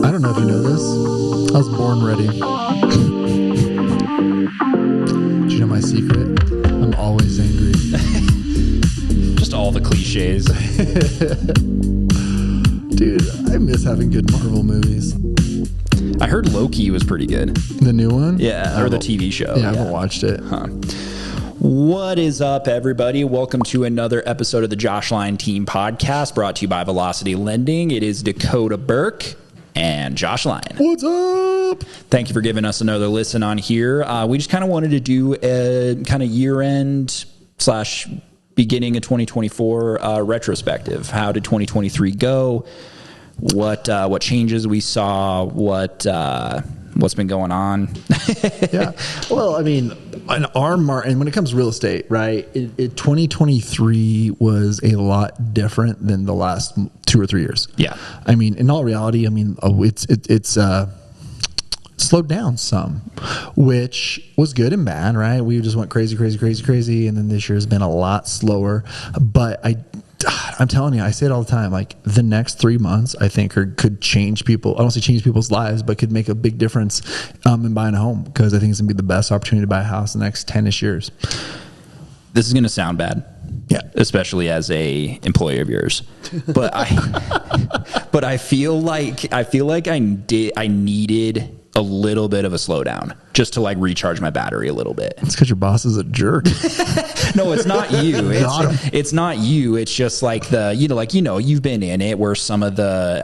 I don't know if you know this. I was born ready. Do you know my secret? I'm always angry. Just all the cliches. Dude, I miss having good Marvel movies. I heard Loki was pretty good. The new one? Yeah, or the TV show. Yeah, I haven't watched it. Huh. What is up, everybody? Welcome to another episode of the Josh Line Team Podcast, brought to you by Velocity Lending. It is Dakota Burke and Josh Line. What's up? Thank you for giving us another listen on here. We just kind of wanted to do a kind of year-end / beginning of 2024 retrospective. How did 2023 go? What changes we saw? What's been going on? Yeah. Well, I mean, and when it comes to real estate, right? 2023 was a lot different than the last 2 or 3 years. Yeah. I mean, in all reality, it's slowed down some, which was good and bad, right? We just went crazy, and then this year has been a lot slower. But I'm telling you, I say it all the time, like the next 3 months, I think could change people. I don't say change people's lives, but could make a big difference in buying a home, because I think it's going to be the best opportunity to buy a house in the next 10-ish years. This is going to sound bad. Yeah. Especially as a employee of yours. But I feel like I needed a little bit of a slowdown just to like recharge my battery a little bit. It's because your boss is a jerk. No, it's not you. It's not you. It's just like you've been in it where some of the,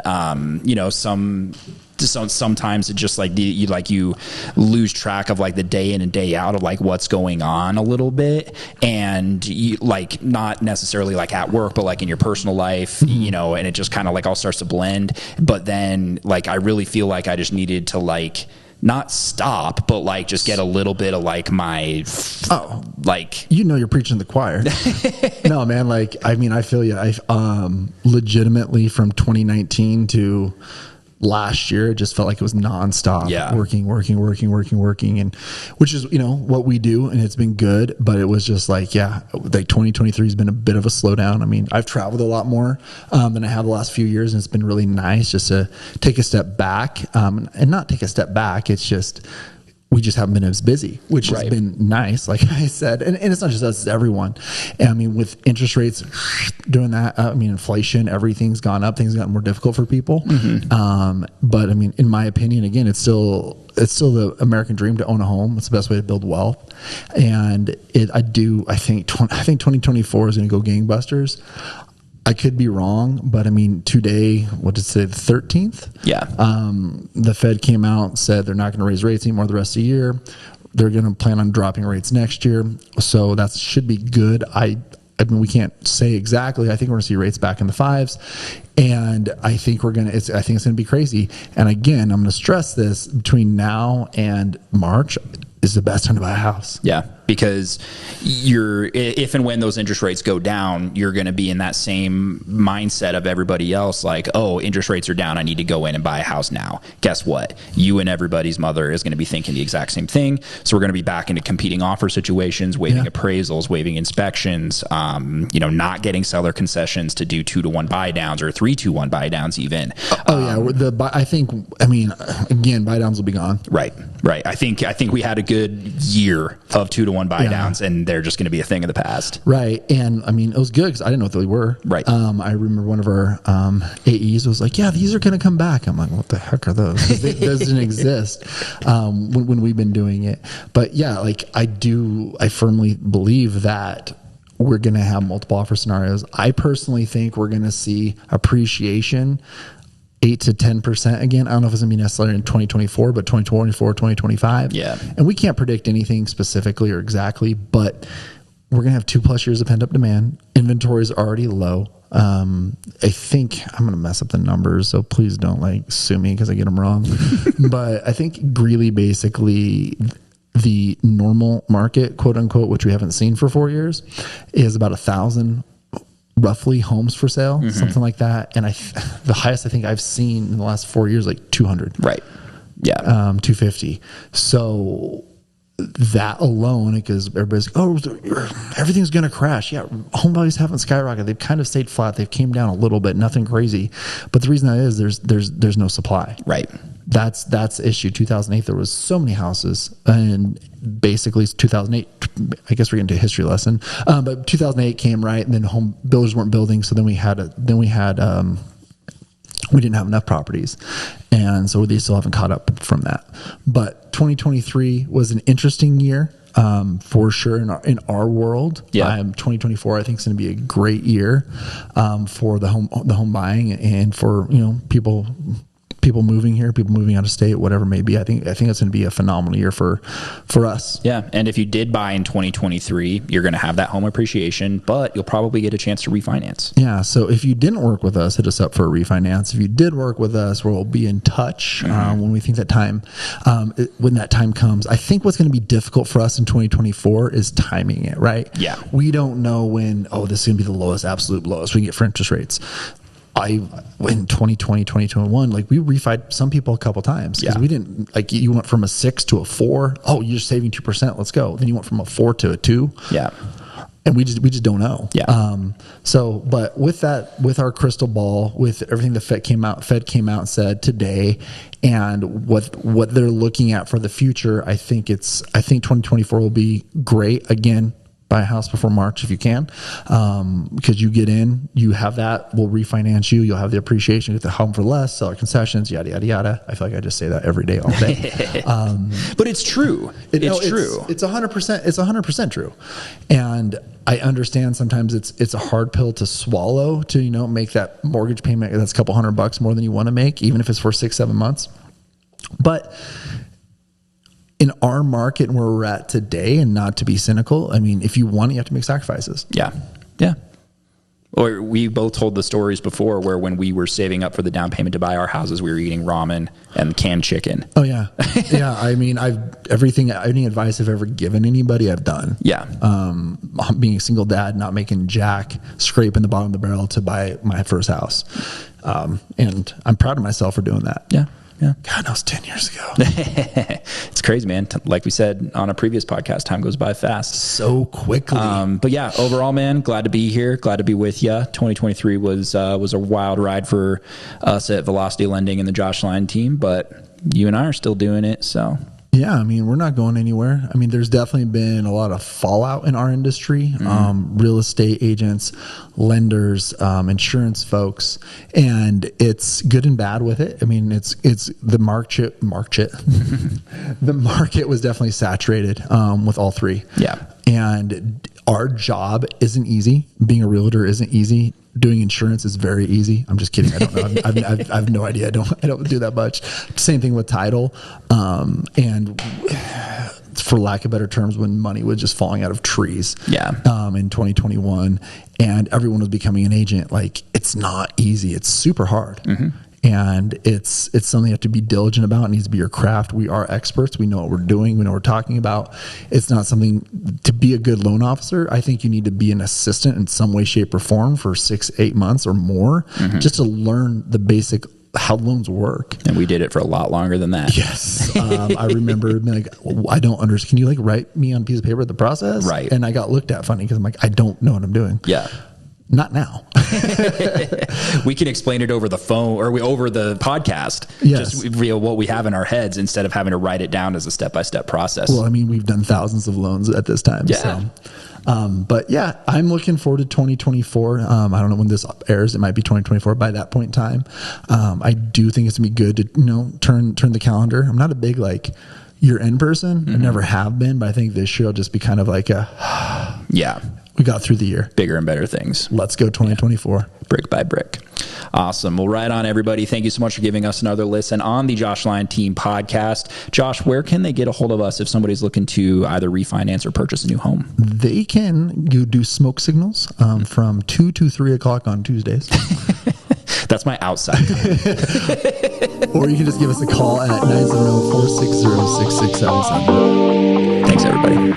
sometimes it just like you lose track of like the day in and day out of like what's going on a little bit, and you like not necessarily like at work, but like in your personal life, and it just kind of like all starts to blend. But then like I really feel like I just needed to like not stop, but like just get a little bit of like you're preaching the choir. No, man, like I mean, I feel you. I legitimately from 2019 to last year, it just felt like it was nonstop. Yeah. Working, and which is, what we do, and it's been good, but it was just like 2023 has been a bit of a slowdown. I mean, I've traveled a lot more than I have the last few years, and it's been really nice just to take a step back, and not take a step back. It's just, we just haven't been as busy, which has been nice, like I said. And it's not just us, it's everyone. And I mean, with interest rates doing that, inflation, everything's gone up. Things gotten more difficult for people. Mm-hmm. But I mean, in my opinion, again, it's still the American dream to own a home. It's the best way to build wealth. And I think 2024 is going to go gangbusters. I could be wrong, but I mean, today, what did it say, the 13th? Yeah. The Fed came out and said they're not going to raise rates anymore the rest of the year. They're going to plan on dropping rates next year. So that should be good. I mean, we can't say exactly. I think we're going to see rates back in the 5s. And I think I think it's going to be crazy. And again, I'm going to stress this, between now and March is the best time to buy a house. Yeah. Because if and when those interest rates go down, you're going to be in that same mindset of everybody else. Like, oh, interest rates are down, I need to go in and buy a house now. Guess what? You and everybody's mother is going to be thinking the exact same thing. So we're going to be back into competing offer situations, waiving appraisals, waiving inspections, not getting seller concessions to do 2-to-1 buy downs or 3-2-1 buy downs even. Again, buy downs will be gone. Right. I think we had a good year of 2-to-1 buy downs, and they're just going to be a thing of the past. Right. And I mean, it was good because I didn't know what they were. Right. I remember one of our AEs was like, yeah, these are going to come back. I'm like, what the heck are those? 'Cause they doesn't exist when we've been doing it. But yeah, like I firmly believe that we're going to have multiple offer scenarios. I personally think we're going to see appreciation 8 to 10% again. I don't know if it's going to be necessarily in 2024, but 2024, 2025. Yeah. And we can't predict anything specifically or exactly, but we're going to have 2+ years of pent up demand. Inventory is already low. I think I'm going to mess up the numbers, so please don't sue me because I get them wrong. But I think Greeley, basically the normal market, quote unquote, which we haven't seen for 4 years, is about 1,000 roughly homes for sale, something like that. And the highest I think I've seen in the last 4 years, like 200. Right. Yeah. 250. So that alone, because everybody's everything's going to crash. Yeah, home values haven't skyrocketed. They've kind of stayed flat. They've came down a little bit, nothing crazy. But the reason that is there's no supply. Right. That's the issue. 2008, there was so many houses, and basically 2008. I guess we're getting to a history lesson, but 2008 came, right, and then home builders weren't building, so then we didn't have enough properties, and so they still haven't caught up from that. But 2023 was an interesting year, for sure in our world. Yeah. 2024 I think is going to be a great year for the home buying, and for people moving here, people moving out of state, whatever it may be. I think it's going to be a phenomenal year for us. Yeah. And if you did buy in 2023, you're going to have that home appreciation, but you'll probably get a chance to refinance. Yeah. So if you didn't work with us, hit us up for a refinance. If you did work with us, we'll be in touch when we think that time, when that time comes. I think what's going to be difficult for us in 2024 is timing it, right? Yeah. We don't know when, this is going to be the lowest, absolute lowest we can get for interest rates. In 2020, 2021, like we refied some people a couple times because we didn't, like, you went from a 6 to a 4. Oh, you're saving 2%. Let's go. Then you went from a 4 to a 2. Yeah. And we just don't know. Yeah. But with that, with our crystal ball, with everything the Fed came out and said today, and what they're looking at for the future, I think 2024 will be great. Again, buy a house before March if you can, because you get in, you have that, we'll refinance you, you'll have the appreciation, get the home for less, sell our concessions, yada yada yada. I feel like I just say that every day, all day. But it's true. It's true. It's 100%. It's 100% true. And I understand sometimes it's a hard pill to swallow to make that mortgage payment that's a couple $100 more than you want to make, even if it's for 6-7 months. But in our market and where we're at today, and not to be cynical, I mean, if you want it, you have to make sacrifices. Yeah. Yeah. Or we both told the stories before where when we were saving up for the down payment to buy our houses, we were eating ramen and canned chicken. Oh yeah. Yeah. I mean, any advice I've ever given anybody, I've done. Yeah. Being a single dad, not making jack, scraping the bottom of the barrel to buy my first house. And I'm proud of myself for doing that. Yeah. Yeah. God, that was 10 years ago. It's crazy, man. Like we said on a previous podcast, time goes by fast. So quickly. But yeah, overall, man, glad to be here. Glad to be with you. 2023 was a wild ride for us at Velocity Lending and the Josh Line team, but you and I are still doing it. So yeah, I mean, we're not going anywhere. I mean, there's definitely been a lot of fallout in our industry, real estate agents, lenders, insurance folks, and it's good and bad with it. I mean, it's the market. The market was definitely saturated with all three. Yeah. And our job isn't easy. Being a realtor isn't easy. Doing insurance is very easy. I'm just kidding. I don't know. I have no idea. I don't do that much. Same thing with title. And for lack of better terms, when money was just falling out of trees. Yeah. In 2021, and everyone was becoming an agent. Like, it's not easy. It's super hard. Mm-hmm. And it's something you have to be diligent about. It needs to be your craft. We are experts. We know what we're doing. We know what we're talking about. It's not something to be a good loan officer. I think you need to be an assistant in some way, shape, or form for 6-8 months or more, just to learn the basic how loans work. And we did it for a lot longer than that. Yes. I remember being like, I don't understand. Can you write me on a piece of paper the process? Right. And I got looked at funny because I'm like, I don't know what I'm doing. Yeah. Not now. We can explain it over the phone or over the podcast. Yes. Just reveal what we have in our heads instead of having to write it down as a step-by-step process. Well, I mean, we've done thousands of loans at this time. Yeah. So, but yeah, I'm looking forward to 2024. I don't know when this airs. It might be 2024 by that point in time. I do think it's gonna be good to, turn the calendar. I'm not a big year-end person. I never have been, but I think this year will just be kind of like yeah. We got through the year. Bigger and better things. Let's go 2024. Yeah. Brick by brick. Awesome. Well, right on, everybody. Thank you so much for giving us another listen on the Josh Line Team podcast. Josh, where can they get a hold of us if somebody's looking to either refinance or purchase a new home? They can do smoke signals from 2 to 3 o'clock on Tuesdays. That's my outside time. Or you can just give us a call at 970-460-6677. Thanks, everybody.